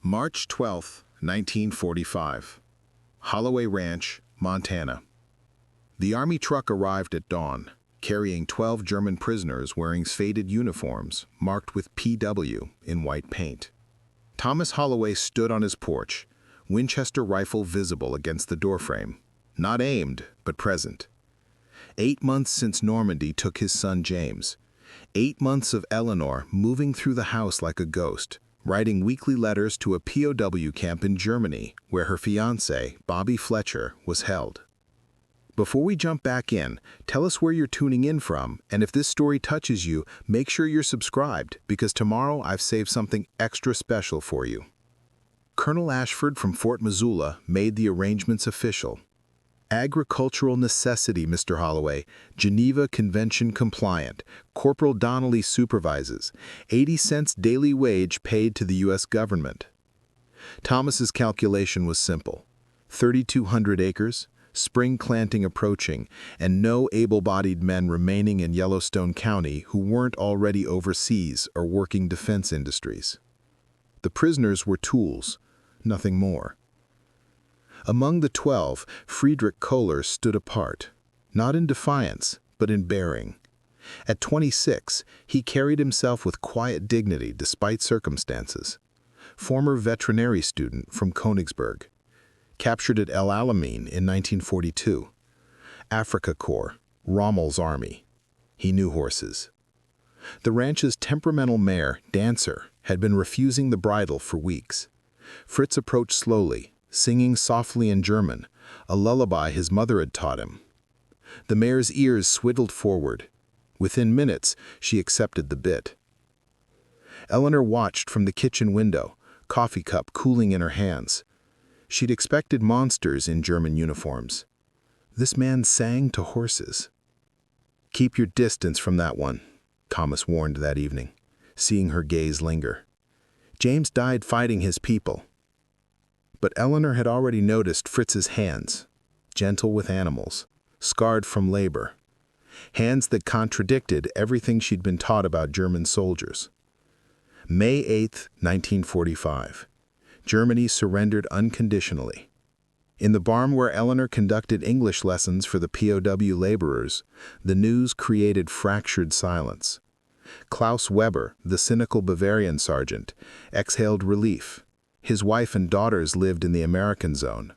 March 12, 1945. Holloway Ranch, Montana. The Army truck arrived at dawn, carrying 12 German prisoners wearing faded uniforms marked with PW in white paint. Thomas Holloway stood on his porch, Winchester rifle visible against the doorframe, not aimed, but present. 8 months since Normandy took his son James. 8 months of Eleanor moving through the house like a ghost, writing weekly letters to a POW camp in Germany where her fiancé, Bobby Fletcher, was held. Before we jump back in, tell us where you're tuning in from, and if this story touches you, make sure you're subscribed, because tomorrow I've saved something extra special for you. Colonel Ashford from Fort Missoula made the arrangements official. Agricultural necessity, Mr. Holloway. Geneva Convention compliant. Corporal Donnelly supervises. 80 cents daily wage paid to the U.S. government. Thomas's calculation was simple. 3,200 acres, spring planting approaching, and no able-bodied men remaining in Yellowstone County who weren't already overseas or working defense industries. The prisoners were tools, nothing more. Among the 12, Friedrich Kohler stood apart, not in defiance, but in bearing. At 26, he carried himself with quiet dignity despite circumstances. Former veterinary student from Königsberg. Captured at El Alamein in 1942. Africa Corps, Rommel's army. He knew horses. The ranch's temperamental mare, Dancer, had been refusing the bridle for weeks. Fritz approached slowly, singing softly in German, a lullaby his mother had taught him. The mare's ears swiveled forward. Within minutes, she accepted the bit. Eleanor watched from the kitchen window, coffee cup cooling in her hands. She'd expected monsters in German uniforms. This man sang to horses. "Keep your distance from that one," Thomas warned that evening, seeing her gaze linger. "James died fighting his people." But Eleanor had already noticed Fritz's hands, gentle with animals, scarred from labor. Hands that contradicted everything she'd been taught about German soldiers. May 8, 1945. Germany surrendered unconditionally. In the barn where Eleanor conducted English lessons for the POW laborers, the news created fractured silence. Klaus Weber, the cynical Bavarian sergeant, exhaled relief. His wife and daughters lived in the American zone.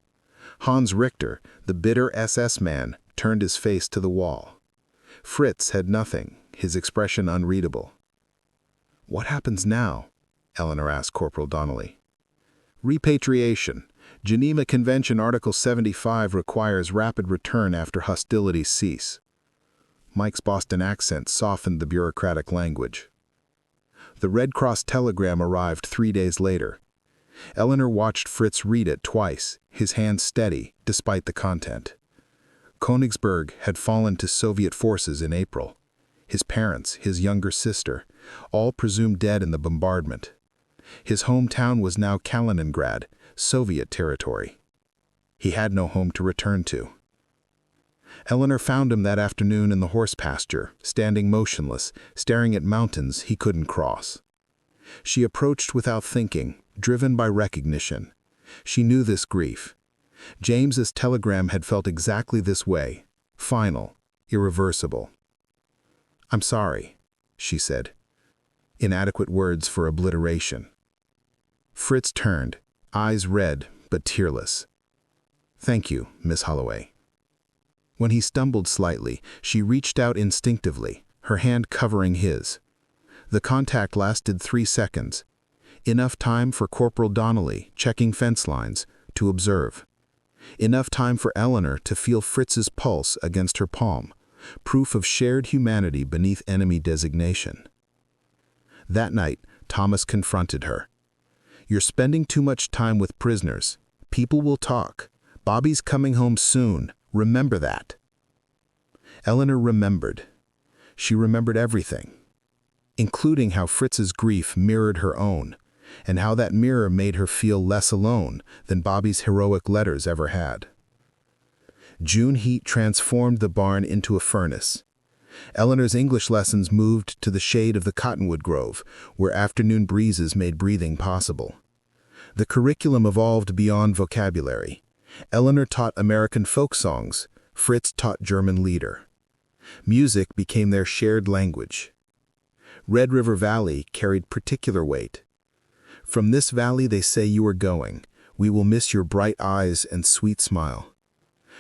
Hans Richter, the bitter SS man, turned his face to the wall. Fritz had nothing, his expression unreadable. "What happens now?" Eleanor asked Corporal Donnelly. "Repatriation. Geneva Convention Article 75 requires rapid return after hostilities cease." Mike's Boston accent softened the bureaucratic language. The Red Cross telegram arrived 3 days later. Eleanor watched Fritz read it twice, his hand steady, despite the content. Königsberg had fallen to Soviet forces in April. His parents, his younger sister, all presumed dead in the bombardment. His hometown was now Kaliningrad, Soviet territory. He had no home to return to. Eleanor found him that afternoon in the horse pasture, standing motionless, staring at mountains he couldn't cross. She approached without thinking, driven by recognition. She knew this grief. James's telegram had felt exactly this way, final, irreversible. "I'm sorry," she said. Inadequate words for obliteration. Fritz turned, eyes red but tearless. "Thank you, Miss Holloway." When he stumbled slightly, she reached out instinctively, her hand covering his. The contact lasted 3 seconds. Enough time for Corporal Donnelly, checking fence lines, to observe. Enough time for Eleanor to feel Fritz's pulse against her palm, proof of shared humanity beneath enemy designation. That night, Thomas confronted her. "You're spending too much time with prisoners. People will talk. Bobby's coming home soon. Remember that." Eleanor remembered. She remembered everything, including how Fritz's grief mirrored her own, and how that mirror made her feel less alone than Bobby's heroic letters ever had. June heat transformed the barn into a furnace. Eleanor's English lessons moved to the shade of the cottonwood grove, where afternoon breezes made breathing possible. The curriculum evolved beyond vocabulary. Eleanor taught American folk songs. Fritz taught German lieder. Music became their shared language. Red River Valley carried particular weight. From this valley they say you are going. We will miss your bright eyes and sweet smile.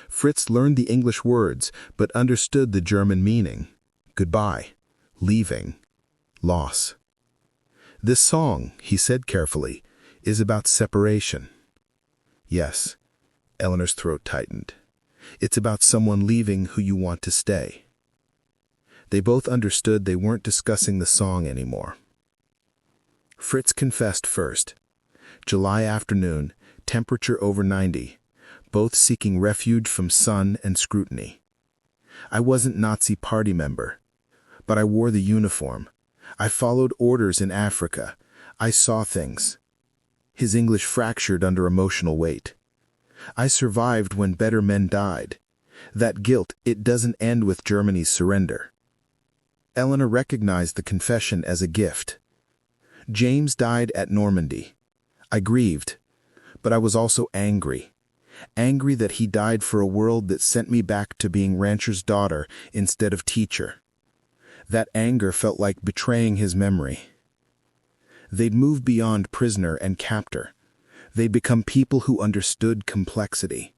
Fritz learned the English words, but understood the German meaning. Goodbye, leaving, loss. This song, he said carefully, is about separation. Yes, Eleanor's throat tightened. It's about someone leaving who you want to stay. They both understood they weren't discussing the song anymore. Fritz confessed first. July afternoon, temperature over 90, both seeking refuge from sun and scrutiny. I wasn't Nazi party member, but I wore the uniform. I followed orders in Africa. I saw things. His English fractured under emotional weight. I survived when better men died. That guilt, it doesn't end with Germany's surrender. Eleanor recognized the confession as a gift. James died at Normandy. I grieved, but I was also angry. Angry that he died for a world that sent me back to being rancher's daughter instead of teacher. That anger felt like betraying his memory. They'd moved beyond prisoner and captor. They'd become people who understood complexity.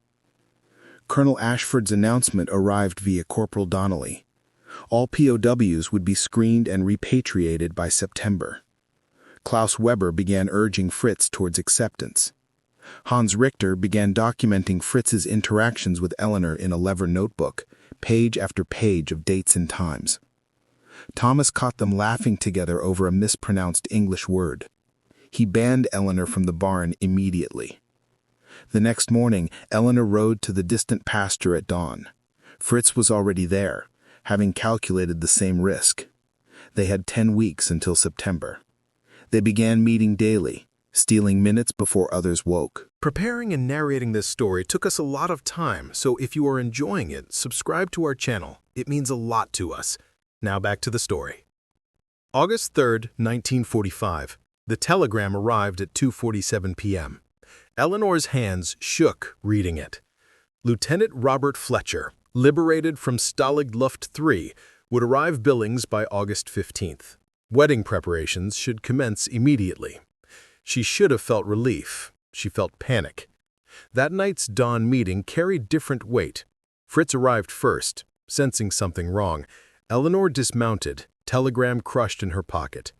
Colonel Ashford's announcement arrived via Corporal Donnelly. All POWs would be screened and repatriated by September. Klaus Weber began urging Fritz towards acceptance. Hans Richter began documenting Fritz's interactions with Eleanor in a leather notebook, page after page of dates and times. Thomas caught them laughing together over a mispronounced English word. He banned Eleanor from the barn immediately. The next morning, Eleanor rode to the distant pasture at dawn. Fritz was already there, having calculated the same risk. They had 10 weeks until September. They began meeting daily, stealing minutes before others woke. Preparing and narrating this story took us a lot of time, so if you are enjoying it, subscribe to our channel. It means a lot to us. Now back to the story. August 3rd, 1945. The telegram arrived at 2:47 p.m. Eleanor's hands shook reading it. Lieutenant Robert Fletcher, liberated from Stalag Luft III, would arrive Billings by August 15th. Wedding preparations should commence immediately. She should have felt relief. She felt panic. That night's dawn meeting carried different weight. Fritz arrived first, sensing something wrong. Eleanor dismounted, telegram crushed in her pocket.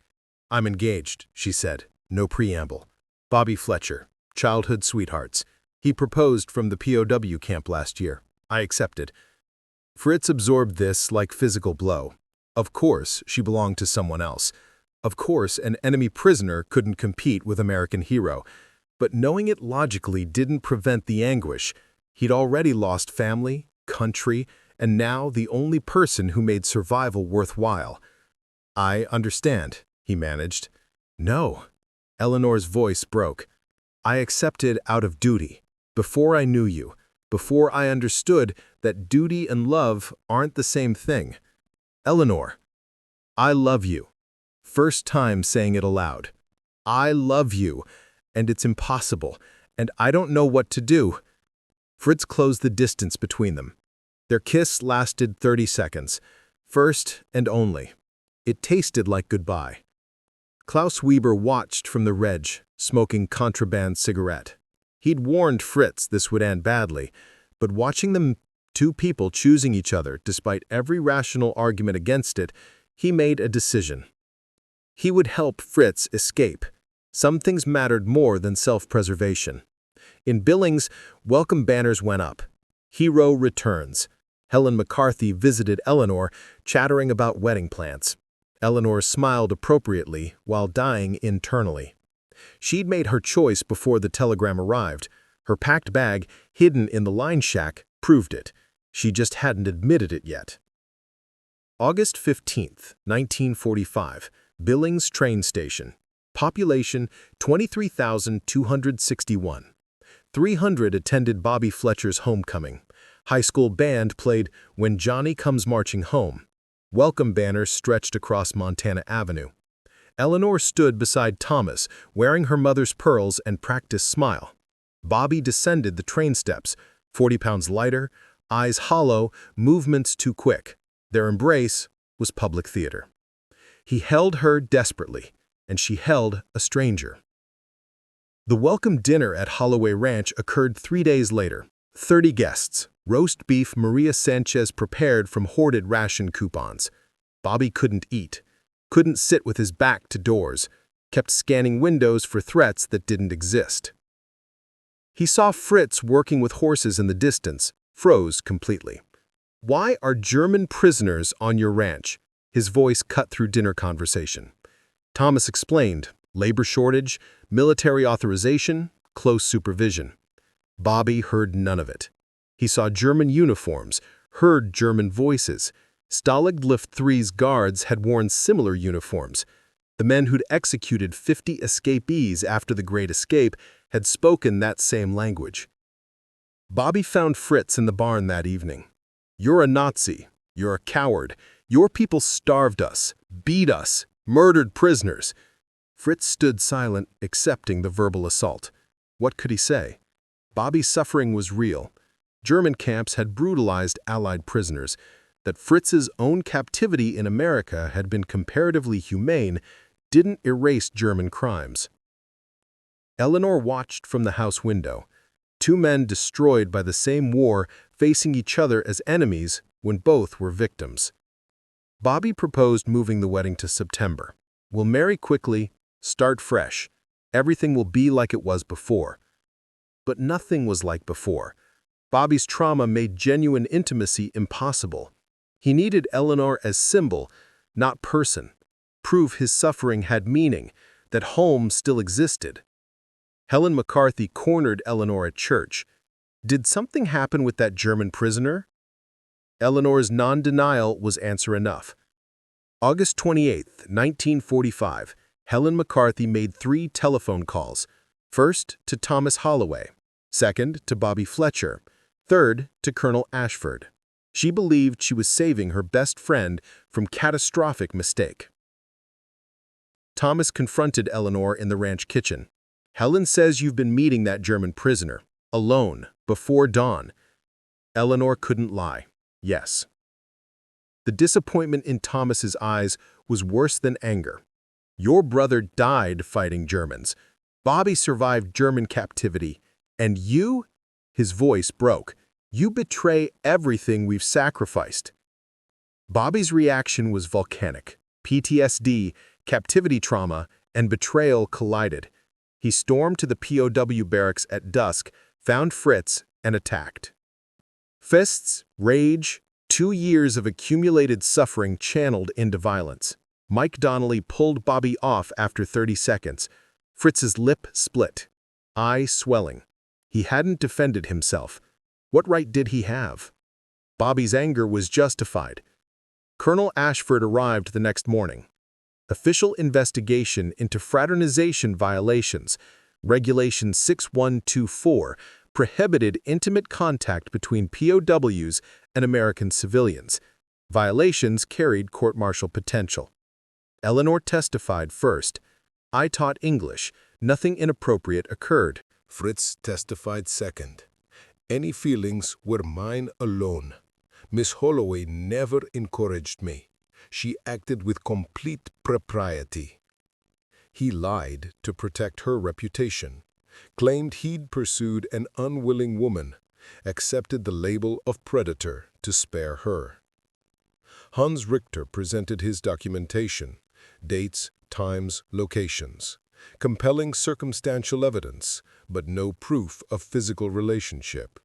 "I'm engaged," she said, no preamble. "Bobby Fletcher, childhood sweethearts. He proposed from the POW camp last year. I accepted." Fritz absorbed this like physical blow. Of course, she belonged to someone else. Of course, an enemy prisoner couldn't compete with American hero. But knowing it logically didn't prevent the anguish. He'd already lost family, country, and now the only person who made survival worthwhile. "I understand," he managed. "No." Eleanor's voice broke. "I accepted out of duty, before I knew you, before I understood that duty and love aren't the same thing. Eleanor, I love you." First time saying it aloud. "I love you, and it's impossible, and I don't know what to do." Fritz closed the distance between them. Their kiss lasted 30 seconds, first and only. It tasted like goodbye. Klaus Weber watched from the reg, smoking contraband cigarette. He'd warned Fritz this would end badly, but watching them, two people choosing each other despite every rational argument against it, he made a decision. He would help Fritz escape. Some things mattered more than self-preservation. In Billings, welcome banners went up. Hero returns. Helen McCarthy visited Eleanor, chattering about wedding plans. Eleanor smiled appropriately while dying internally. She'd made her choice before the telegram arrived. Her packed bag, hidden in the line shack, proved it. She just hadn't admitted it yet. August 15th, 1945, Billings train station. Population 23,261. 300 attended Bobby Fletcher's homecoming. High school band played "When Johnny Comes Marching Home." Welcome banners stretched across Montana Avenue. Eleanor stood beside Thomas, wearing her mother's pearls and practiced smile. Bobby descended the train steps, 40 pounds lighter, eyes hollow, movements too quick. Their embrace was public theater. He held her desperately, and she held a stranger. The welcome dinner at Holloway Ranch occurred 3 days later. 30 guests, roast beef Maria Sanchez prepared from hoarded ration coupons. Bobby couldn't eat, couldn't sit with his back to doors, kept scanning windows for threats that didn't exist. He saw Fritz working with horses in the distance, froze completely. "Why are German prisoners on your ranch?" His voice cut through dinner conversation. Thomas explained, labor shortage, military authorization, close supervision. Bobby heard none of it. He saw German uniforms, heard German voices. Stalag Luft 3's guards had worn similar uniforms. The men who'd executed 50 escapees after the Great Escape had spoken that same language. Bobby found Fritz in the barn that evening. "You're a Nazi. You're a coward. Your people starved us, beat us, murdered prisoners." Fritz stood silent, accepting the verbal assault. What could he say? Bobby's suffering was real. German camps had brutalized Allied prisoners. That Fritz's own captivity in America had been comparatively humane didn't erase German crimes. Eleanor watched from the house window. 2 men destroyed by the same war, facing each other as enemies when both were victims. Bobby proposed moving the wedding to September. "We'll marry quickly, start fresh. Everything will be like it was before." But nothing was like before. Bobby's trauma made genuine intimacy impossible. He needed Eleanor as symbol, not person. Prove his suffering had meaning, that home still existed. Helen McCarthy cornered Eleanor at church. Did something happen with that German prisoner? Eleanor's non-denial was answer enough. August 28, 1945, Helen McCarthy made 3 telephone calls. First, to Thomas Holloway. Second, to Bobby Fletcher. Third, to Colonel Ashford. She believed she was saving her best friend from catastrophic mistake. Thomas confronted Eleanor in the ranch kitchen. "Helen says you've been meeting that German prisoner, alone, before dawn." Eleanor couldn't lie. Yes. The disappointment in Thomas's eyes was worse than anger. "Your brother died fighting Germans. Bobby survived German captivity. And you?" His voice broke. "You betray everything we've sacrificed." Bobby's reaction was volcanic. PTSD, captivity trauma, and betrayal collided. He stormed to the POW barracks at dusk, found Fritz, and attacked. Fists, rage, 2 years of accumulated suffering channeled into violence. Mike Donnelly pulled Bobby off after 30 seconds. Fritz's lip split, eye swelling. He hadn't defended himself. What right did he have? Bobby's anger was justified. Colonel Ashford arrived the next morning. Official investigation into fraternization violations. Regulation 6124 prohibited intimate contact between POWs and American civilians. Violations carried court-martial potential. Eleanor testified first. "I taught English. Nothing inappropriate occurred." Fritz testified second. "Any feelings were mine alone. Miss Holloway never encouraged me. She acted with complete propriety." He lied to protect her reputation, claimed he'd pursued an unwilling woman, accepted the label of predator to spare her. Hans Richter presented his documentation, dates, times, locations, compelling circumstantial evidence, but no proof of physical relationship.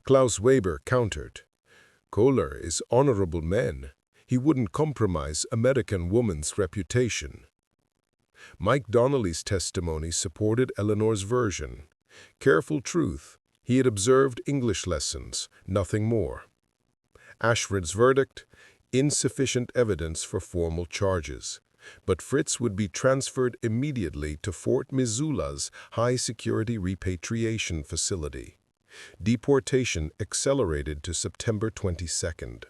Klaus Weber countered, "Kohler is honorable man. He wouldn't compromise American woman's reputation." Mike Donnelly's testimony supported Eleanor's version. Careful truth, he had observed English lessons, nothing more. Ashford's verdict, insufficient evidence for formal charges. But Fritz would be transferred immediately to Fort Missoula's high-security repatriation facility. Deportation accelerated to September 22nd.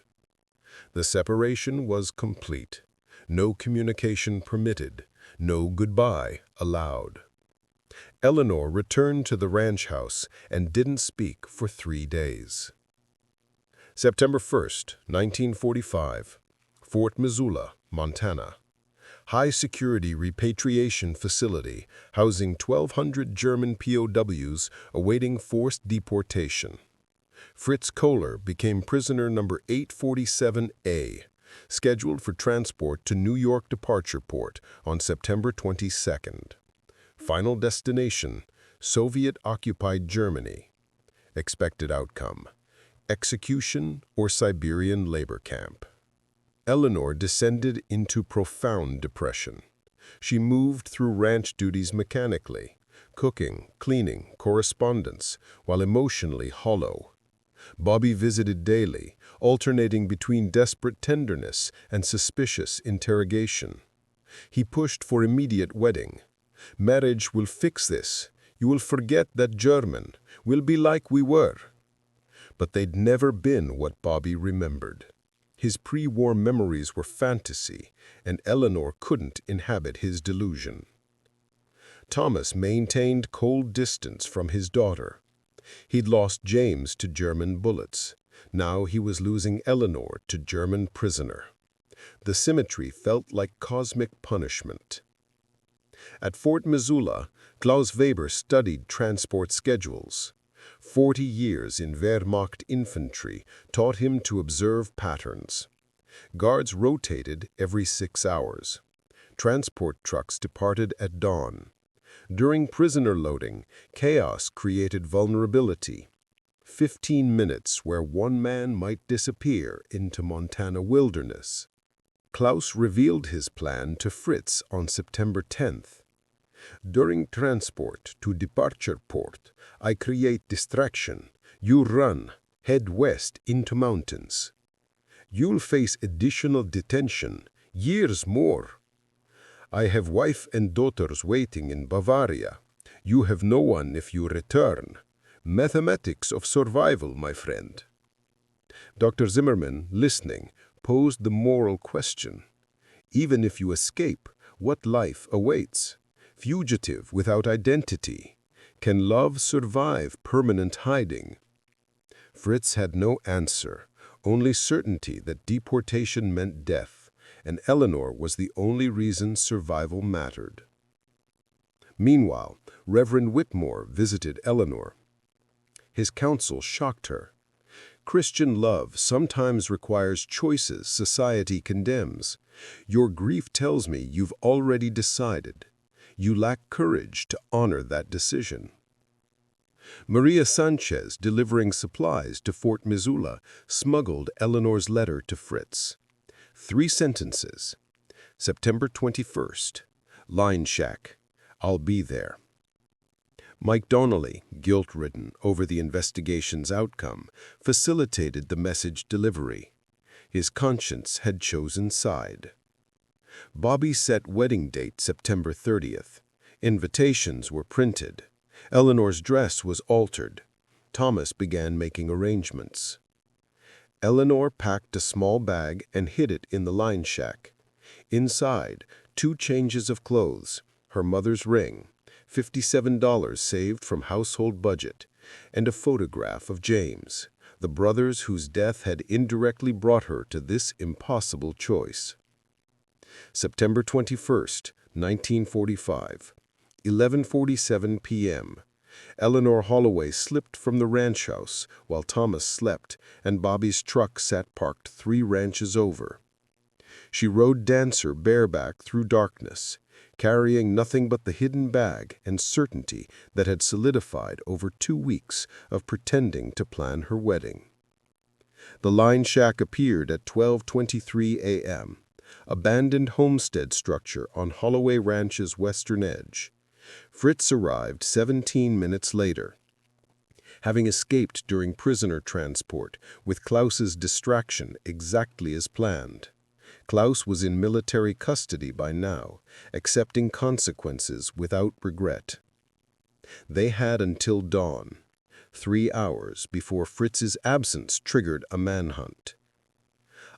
The separation was complete. No communication permitted, no goodbye allowed. Eleanor returned to the ranch house and didn't speak for 3 days. September 1st, 1945, Fort Missoula, Montana. High-security repatriation facility housing 1,200 German POWs awaiting forced deportation. Fritz Kohler became prisoner number 847A, scheduled for transport to New York departure port on September 22nd. Final destination, Soviet-occupied Germany. Expected outcome, execution or Siberian labor camp. Eleanor descended into profound depression. She moved through ranch duties mechanically, cooking, cleaning, correspondence, while emotionally hollow. Bobby visited daily, alternating between desperate tenderness and suspicious interrogation. He pushed for immediate wedding. Marriage will fix this. You will forget that German. We'll be like we were. But they'd never been what Bobby remembered. His pre-war memories were fantasy, and Eleanor couldn't inhabit his delusion. Thomas maintained cold distance from his daughter. He'd lost James to German bullets. Now he was losing Eleanor to German prisoner. The symmetry felt like cosmic punishment. At Fort Missoula, Klaus Weber studied transport schedules. 40 years in Wehrmacht infantry taught him to observe patterns. Guards rotated every 6 hours. Transport trucks departed at dawn. During prisoner loading, chaos created vulnerability. 15 minutes where one man might disappear into Montana wilderness. Klaus revealed his plan to Fritz on September 10th. During transport to departure port, I create distraction. You run, head west into mountains. You'll face additional detention, years more. I have wife and daughters waiting in Bavaria. You have no one if you return. Mathematics of survival, my friend. Dr. Zimmerman, listening, posed the moral question. Even if you escape, what life awaits? Fugitive without identity. Can love survive permanent hiding? Fritz had no answer, only certainty that deportation meant death, and Eleanor was the only reason survival mattered. Meanwhile, Reverend Whitmore visited Eleanor. His counsel shocked her. Christian love sometimes requires choices society condemns. Your grief tells me you've already decided. You lack courage to honor that decision. Maria Sanchez, delivering supplies to Fort Missoula, smuggled Eleanor's letter to Fritz. 3 sentences. September 21st. Line shack. I'll be there. Mike Donnelly, guilt-ridden over the investigation's outcome, facilitated the message delivery. His conscience had chosen side. Bobby set wedding date September 30th. Invitations were printed. Eleanor's dress was altered. Thomas began making arrangements. Eleanor packed a small bag and hid it in the line shack. Inside, 2 changes of clothes, her mother's ring, $57 saved from household budget, and a photograph of James, the brothers whose death had indirectly brought her to this impossible choice. September 21st, 1945, 11:47 p.m. Eleanor Holloway slipped from the ranch house while Thomas slept and Bobby's truck sat parked 3 ranches over. She rode Dancer bareback through darkness, carrying nothing but the hidden bag and certainty that had solidified over 2 weeks of pretending to plan her wedding. The line shack appeared at 12:23 a.m., abandoned homestead structure on Holloway Ranch's western edge. Fritz arrived 17 minutes later. Having escaped during prisoner transport, with Klaus's distraction exactly as planned. Klaus was in military custody by now, accepting consequences without regret. They had until dawn, 3 hours before Fritz's absence triggered a manhunt.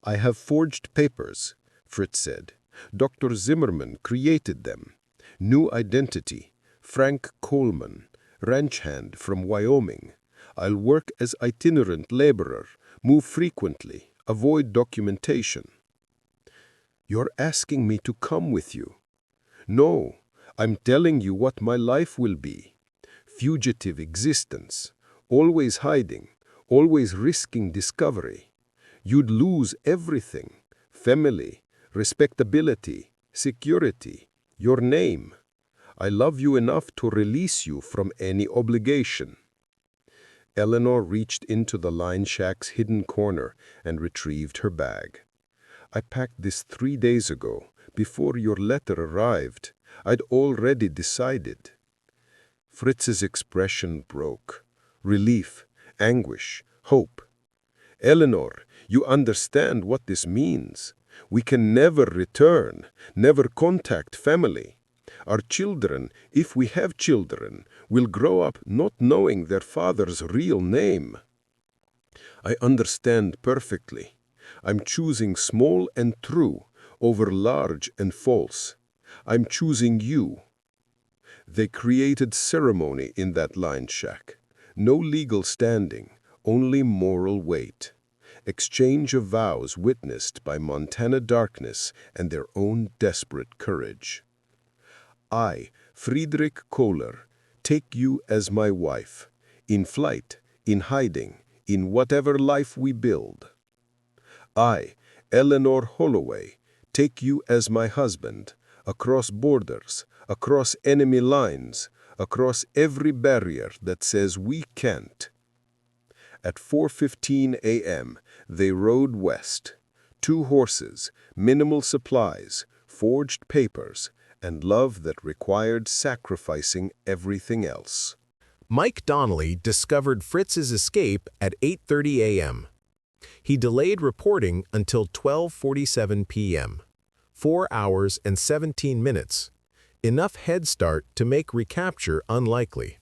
I have forged papers, Fritz said. Dr. Zimmerman created them. New identity, Frank Coleman, ranch hand from Wyoming. I'll work as itinerant laborer, move frequently, avoid documentation. You're asking me to come with you. No, I'm telling you what my life will be. Fugitive existence, always hiding, always risking discovery. You'd lose everything: family, respectability, security, your name. I love you enough to release you from any obligation. Eleanor reached into the line shack's hidden corner and retrieved her bag. I packed this 3 days ago, before your letter arrived. I'd already decided. Fritz's expression broke. Relief, anguish, hope. Eleanor, you understand what this means. We can never return, never contact family. Our children, if we have children, will grow up not knowing their father's real name. I understand perfectly. I'm choosing small and true over large and false. I'm choosing you. They created ceremony in that line shack. No legal standing, only moral weight. Exchange of vows witnessed by Montana darkness and their own desperate courage. I, Friedrich Kohler, take you as my wife, in flight, in hiding, in whatever life we build. I, Eleanor Holloway, take you as my husband, across borders, across enemy lines, across every barrier that says we can't. At 4:15 a.m., they rode west. 2 horses, minimal supplies, forged papers, and love that required sacrificing everything else. Mike Donnelly discovered Fritz's escape at 8:30 a.m. He delayed reporting until 12:47 p.m. 4 hours and 17 minutes. Enough head start to make recapture unlikely.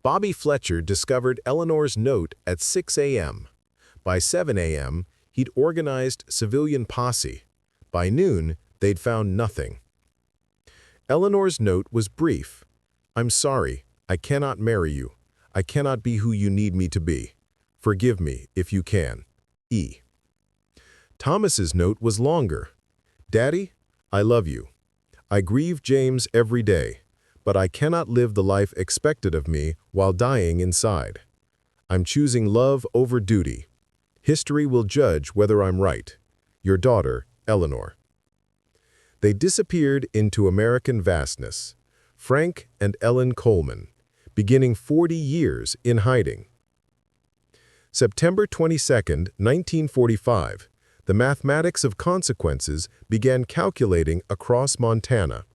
Bobby Fletcher discovered Eleanor's note at 6 a.m. By 7 a.m., he'd organized civilian posse. By noon, they'd found nothing. Eleanor's note was brief. I'm sorry, I cannot marry you. I cannot be who you need me to be. Forgive me if you can. E. Thomas's note was longer. Daddy, I love you. I grieve James every day, but I cannot live the life expected of me while dying inside. I'm choosing love over duty. History will judge whether I'm right. Your daughter, Eleanor. They disappeared into American vastness. Frank and Ellen Coleman, beginning 40 years in hiding. September 22, 1945, the mathematics of consequences began calculating across Montana.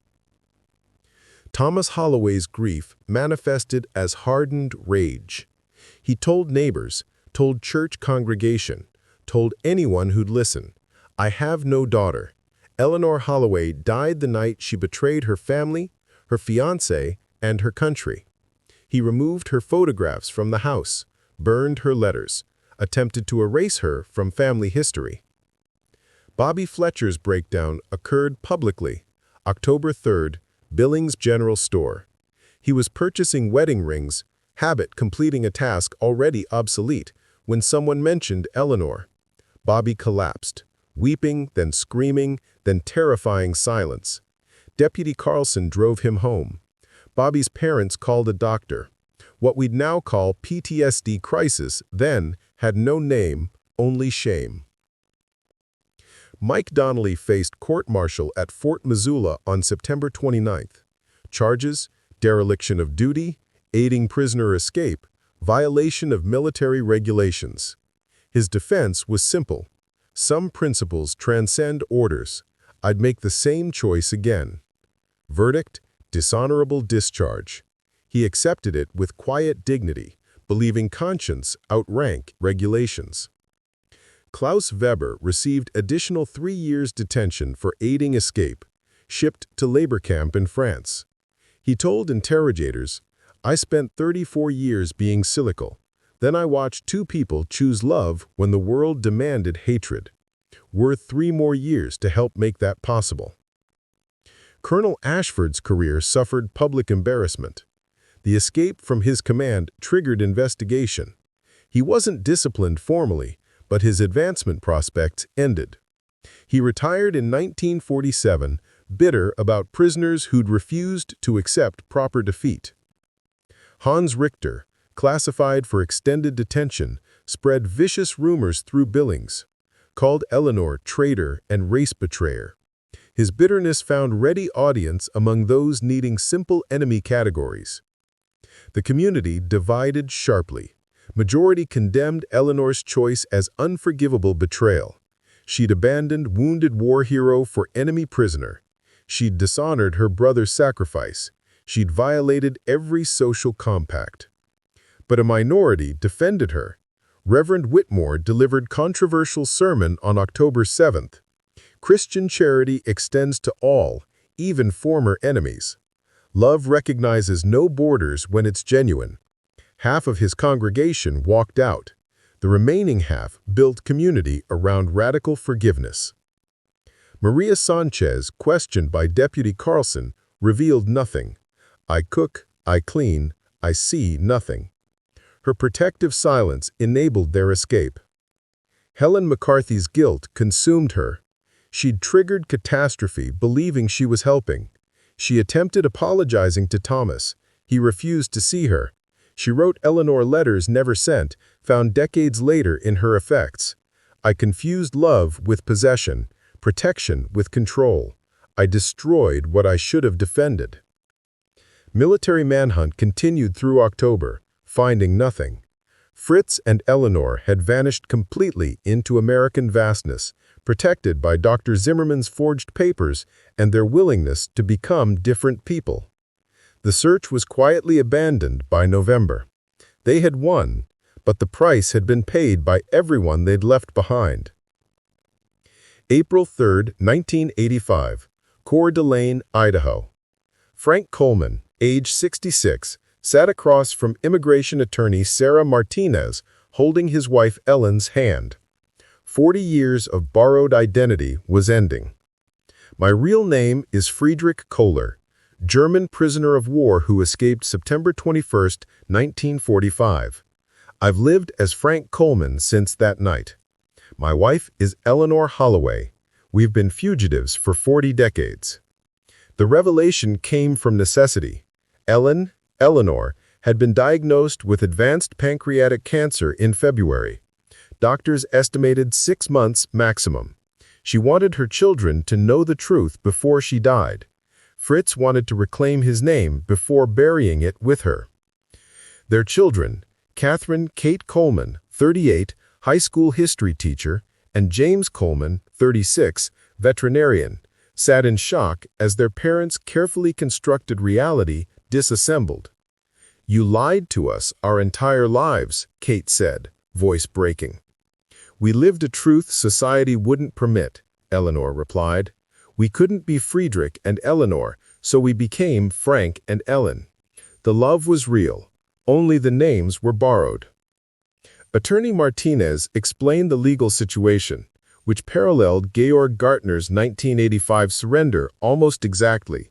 Thomas Holloway's grief manifested as hardened rage. He told neighbors, told church congregation, told anyone who'd listen, I have no daughter. Eleanor Holloway died the night she betrayed her family, her fiancé, and her country. He removed her photographs from the house, burned her letters, attempted to erase her from family history. Bobby Fletcher's breakdown occurred publicly, October 3rd, Billings General Store. He was purchasing wedding rings, habit completing a task already obsolete, when someone mentioned Eleanor. Bobby collapsed, weeping, then screaming, then terrifying silence. Deputy Carlson drove him home. Bobby's parents called a doctor. What we'd now call PTSD crisis then had no name, only shame. Mike Donnelly faced court-martial at Fort Missoula on September 29th. Charges: dereliction of duty, aiding prisoner escape, violation of military regulations. His defense was simple. Some principles transcend orders. I'd make the same choice again. Verdict: dishonorable discharge. He accepted it with quiet dignity, believing conscience outranked regulations. Klaus Weber received additional 3 years detention for aiding escape, shipped to labor camp in France. He told interrogators, I spent 34 years being cynical. Then I watched 2 people choose love when the world demanded hatred. worth 3 more years to help make that possible. Colonel Ashford's career suffered public embarrassment. The escape from his command triggered investigation. He wasn't disciplined formally, but his advancement prospects ended. He retired in 1947, bitter about prisoners who'd refused to accept proper defeat. Hans Richter, classified for extended detention, spread vicious rumors through Billings, called Eleanor traitor and race betrayer. His bitterness found ready audience among those needing simple enemy categories. The community divided sharply. Majority condemned Eleanor's choice as unforgivable betrayal. She'd abandoned wounded war hero for enemy prisoner. She'd dishonored her brother's sacrifice. She'd violated every social compact. But a minority defended her. Reverend Whitmore delivered controversial sermon on October 7th. Christian charity extends to all, even former enemies. Love recognizes no borders when it's genuine. Half of his congregation walked out. The remaining half built community around radical forgiveness. Maria Sanchez, questioned by Deputy Carlson, revealed nothing. I cook, I clean, I see nothing. Her protective silence enabled their escape. Helen McCarthy's guilt consumed her. She'd triggered catastrophe, believing she was helping. She attempted apologizing to Thomas. He refused to see her. She wrote Eleanor letters never sent, found decades later in her effects. I confused love with possession, protection with control. I destroyed what I should have defended. Military manhunt continued through October, finding nothing. Fritz and Eleanor had vanished completely into American vastness, protected by Dr. Zimmerman's forged papers and their willingness to become different people. The search was quietly abandoned by November. They had won, but the price had been paid by everyone they'd left behind. April 3, 1985, Coeur d'Alene, Idaho. Frank Coleman, age 66, sat across from immigration attorney Sarah Martinez, holding his wife Ellen's hand. 40 years of borrowed identity was ending. My real name is Friedrich Kohler, German prisoner of war who escaped September 21, 1945. I've lived as Frank Coleman since that night. My wife is Eleanor Holloway. We've been fugitives for 40 decades. The revelation came from necessity. Eleanor, had been diagnosed with advanced pancreatic cancer in February. Doctors estimated 6 months maximum. She wanted her children to know the truth before she died. Fritz wanted to reclaim his name before burying it with her. Their children, Catherine Kate Coleman, 38, high school history teacher, and James Coleman, 36, veterinarian, sat in shock as their parents' carefully constructed reality disassembled. You lied to us our entire lives, Kate said, voice breaking. We lived a truth society wouldn't permit, Eleanor replied. We couldn't be Friedrich and Eleanor, so we became Frank and Ellen. The love was real, only the names were borrowed. Attorney Martinez explained the legal situation, which paralleled Georg Gartner's 1985 surrender almost exactly.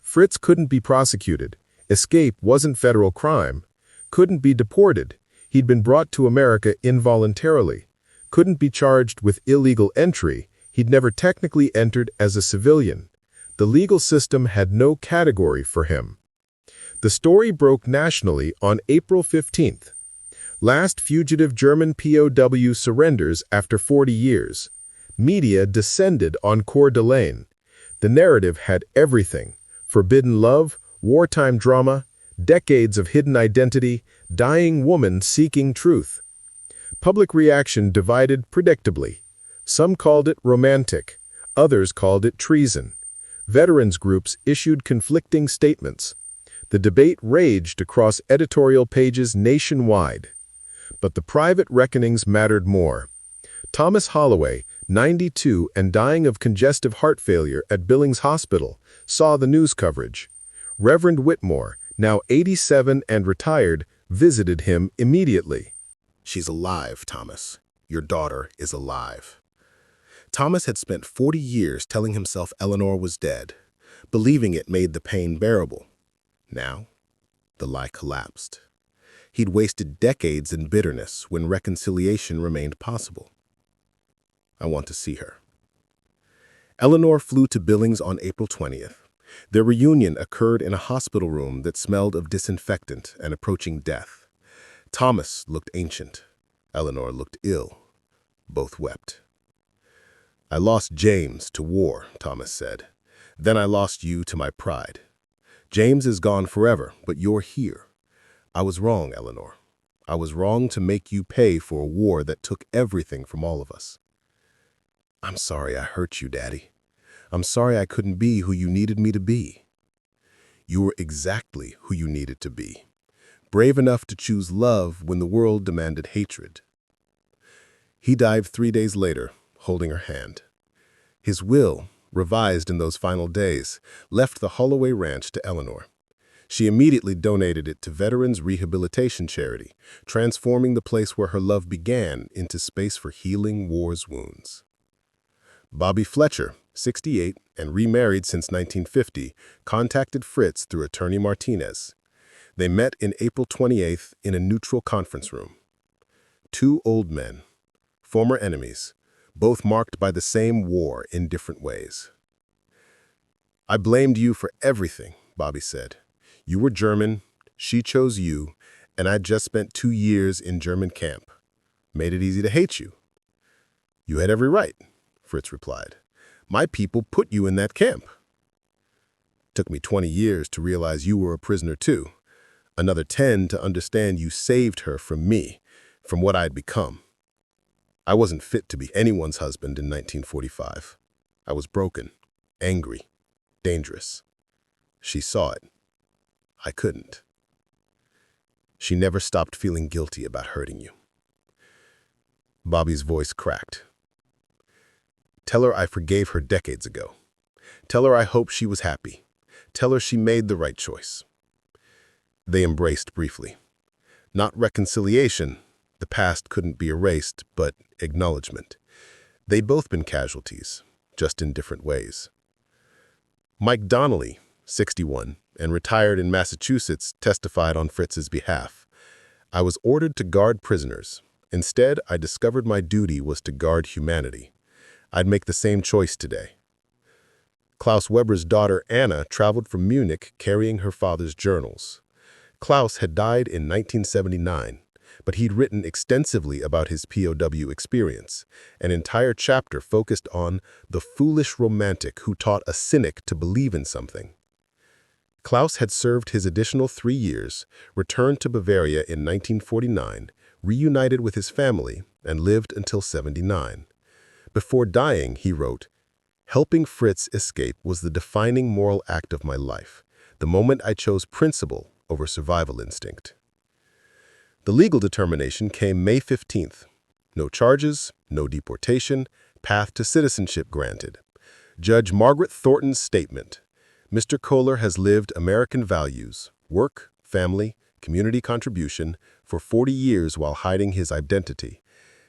Fritz couldn't be prosecuted. Escape wasn't federal crime. Couldn't be deported. He'd been brought to America involuntarily. Couldn't be charged with illegal entry. He'd never technically entered as a civilian. The legal system had no category for him. The story broke nationally on April 15th. Last fugitive German POW surrenders after 40 years. Media descended on Coeur d'Alene. The narrative had everything: forbidden love, wartime drama, decades of hidden identity, dying woman seeking truth. Public reaction divided predictably. Some called it romantic, others called it treason. Veterans groups issued conflicting statements. The debate raged across editorial pages nationwide. But the private reckonings mattered more. Thomas Holloway, 92 and dying of congestive heart failure at Billings Hospital, saw the news coverage. Reverend Whitmore, now 87 and retired, visited him immediately. She's alive, Thomas. Your daughter is alive. Thomas had spent 40 years telling himself Eleanor was dead, believing it made the pain bearable. Now, the lie collapsed. He'd wasted decades in bitterness when reconciliation remained possible. I want to see her. Eleanor flew to Billings on April 20th. Their reunion occurred in a hospital room that smelled of disinfectant and approaching death. Thomas looked ancient. Eleanor looked ill. Both wept. "I lost James to war," Thomas said. "Then I lost you to my pride. James is gone forever, but you're here. I was wrong, Eleanor. I was wrong to make you pay for a war that took everything from all of us." "I'm sorry I hurt you, Daddy. I'm sorry I couldn't be who you needed me to be." "You were exactly who you needed to be. Brave enough to choose love when the world demanded hatred." He died 3 days later, holding her hand. His will, revised in those final days, left the Holloway Ranch to Eleanor. She immediately donated it to Veterans Rehabilitation Charity, transforming the place where her love began into space for healing war's wounds. Bobby Fletcher, 68 and remarried since 1950, contacted Fritz through attorney Martinez. They met in April 28th in a neutral conference room. Two old men, former enemies, both marked by the same war in different ways. "I blamed you for everything," Bobby said. "You were German, she chose you, and I'd just spent 2 years in German camp. Made it easy to hate you." "You had every right," Fritz replied. "My people put you in that camp." "Took me 20 years to realize you were a prisoner too. Another 10 to understand you saved her from me, from what I'd become. I wasn't fit to be anyone's husband in 1945. I was broken, angry, dangerous. She saw it. I couldn't. She never stopped feeling guilty about hurting you." Bobby's voice cracked. "Tell her I forgave her decades ago. Tell her I hope she was happy. Tell her she made the right choice." They embraced briefly. Not reconciliation. The past couldn't be erased, but acknowledgement. They'd both been casualties, just in different ways. Mike Donnelly, 61, and retired in Massachusetts, testified on Fritz's behalf. "I was ordered to guard prisoners. Instead, I discovered my duty was to guard humanity. I'd make the same choice today." Klaus Weber's daughter Anna traveled from Munich carrying her father's journals. Klaus had died in 1979, but he'd written extensively about his POW experience. An entire chapter focused on the foolish romantic who taught a cynic to believe in something. Klaus had served his additional 3 years, returned to Bavaria in 1949, reunited with his family, and lived until 79. Before dying, he wrote, "Helping Fritz escape was the defining moral act of my life, the moment I chose principle over survival instinct." The legal determination came May 15th. No charges, no deportation, path to citizenship granted. Judge Margaret Thornton's statement, "Mr. Kohler has lived American values, work, family, community contribution, for 40 years while hiding his identity.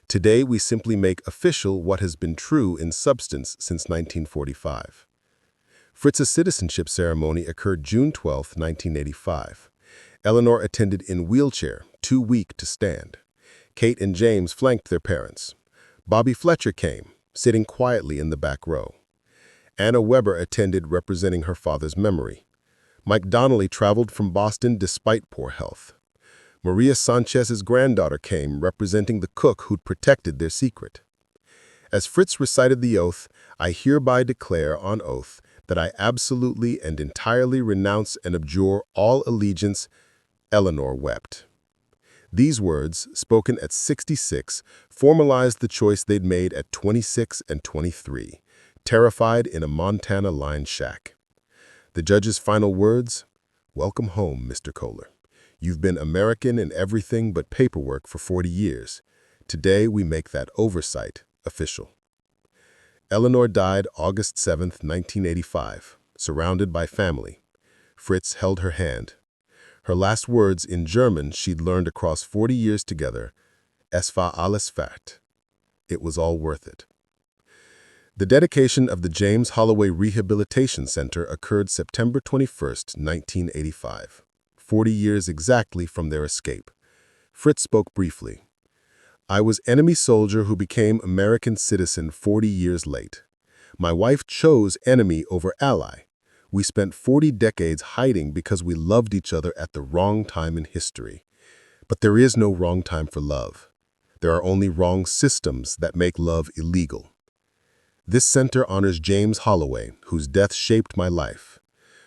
Today we simply make official what has been true in substance since 1945. Fritz's citizenship ceremony occurred June 12, 1985. Eleanor attended in wheelchair, too weak to stand. Kate and James flanked their parents. Bobby Fletcher came, sitting quietly in the back row. Anna Weber attended representing her father's memory. Mike Donnelly traveled from Boston despite poor health. Maria Sanchez's granddaughter came, representing the cook who'd protected their secret. As Fritz recited the oath, "I hereby declare on oath that I absolutely and entirely renounce and abjure all allegiance," Eleanor wept. These words, spoken at 66, formalized the choice they'd made at 26 and 23, terrified in a Montana-lined shack. The judge's final words, "Welcome home, Mr. Kohler. You've been American in everything but paperwork for 40 years. Today we make that oversight official." Eleanor died August 7, 1985, surrounded by family. Fritz held her hand. Her last words in German she'd learned across 40 years together, "Es war alles wert." It was all worth it. The dedication of the James Holloway Rehabilitation Center occurred September 21, 1985, 40 years exactly from their escape. Fritz spoke briefly. "I was enemy soldier who became American citizen 40 years late. My wife chose enemy over ally. We spent 40 decades hiding because we loved each other at the wrong time in history. But there is no wrong time for love. There are only wrong systems that make love illegal." This center honors James Holloway, whose death shaped my life.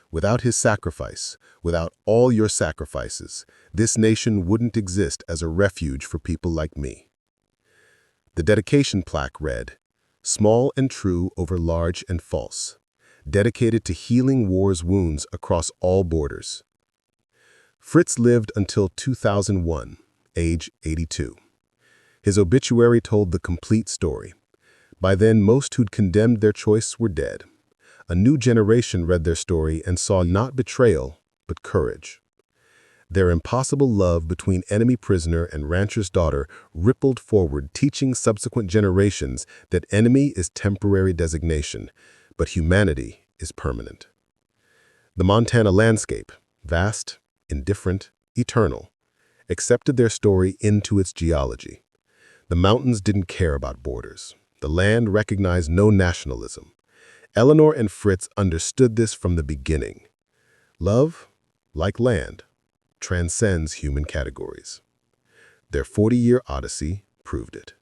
Without his sacrifice, without all your sacrifices, this nation wouldn't exist as a refuge for people like me. The dedication plaque read, "Small and true over large and false. Dedicated to healing war's wounds across all borders." Fritz lived until 2001, age 82. His obituary told the complete story. By then, most who'd condemned their choice were dead. A new generation read their story and saw not betrayal, but courage. Their impossible love between enemy prisoner and rancher's daughter rippled forward, teaching subsequent generations that enemy is temporary designation, but humanity is permanent. The Montana landscape, vast, indifferent, eternal, accepted their story into its geology. The mountains didn't care about borders. The land recognized no nationalism. Eleanor and Fritz understood this from the beginning. Love, like land, transcends human categories. Their 40-year odyssey proved it.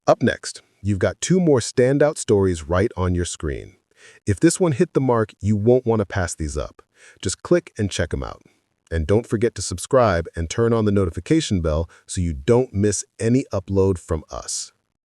Up next, you've got two more standout stories right on your screen. If this one hit the mark, you won't want to pass these up. Just click and check them out. And don't forget to subscribe and turn on the notification bell so you don't miss any upload from us.